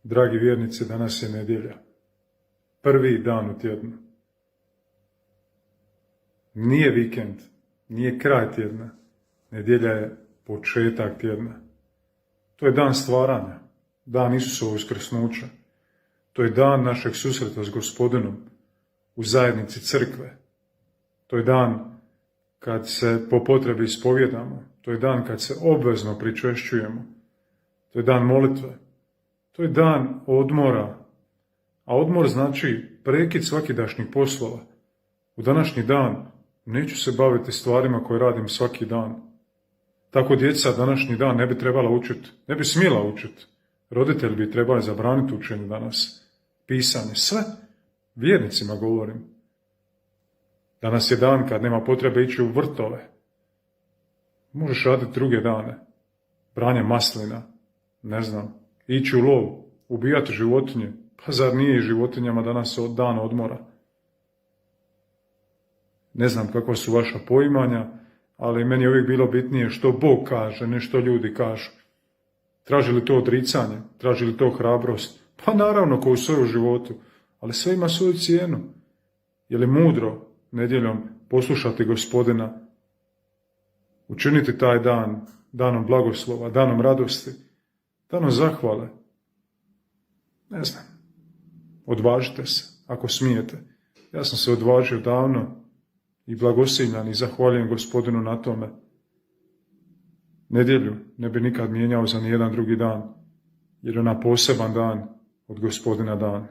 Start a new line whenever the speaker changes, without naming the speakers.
Dragi vjernici, danas je nedjelja. Prvi dan u tjednu. Nije vikend, nije kraj tjedna. Nedjelja je početak tjedna. To je dan stvaranja, dan Isusovog uskrsnuća. To je dan našeg susreta s Gospodinom u zajednici crkve. To je dan kad se po potrebi ispovjedamo. To je dan kad se obvezno pričešćujemo. To je dan molitve. To je dan odmora. A odmor znači prekid svakidašnjih poslova. U današnji dan neću se baviti stvarima koje radim svaki dan. Tako djeca današnji dan ne bi trebala učiti, ne bi smjela učiti. Roditelji bi trebali zabraniti učenje danas. Pisanje, sve. Vjernicima govorim. Danas je dan kad nema potrebe ići u vrtove. Možeš raditi druge dane. Branje maslina, ne znam, ići u lov, ubijati životinje. Pa zar nije i životinjama danas dan odmora? Ne znam kakva su vaša poimanja, ali meni je uvijek bilo bitnije što Bog kaže, ne što ljudi kažu. Traži li to odricanje? Traži li to hrabrost? Pa naravno, ko u svoju životu, ali sve ima svoju cijenu. Je li mudro nedjeljom poslušati Gospodina, učiniti taj dan danom blagoslova, danom radosti, danom zahvale? Ne znam. Odvažite se, ako smijete. Ja sam se odvažio davno i blagosiljan i zahvaljujem Gospodinu na tome. Nedjelju ne bi nikad mijenjao za nijedan drugi dan, jer je ona poseban dan od Gospodina dan.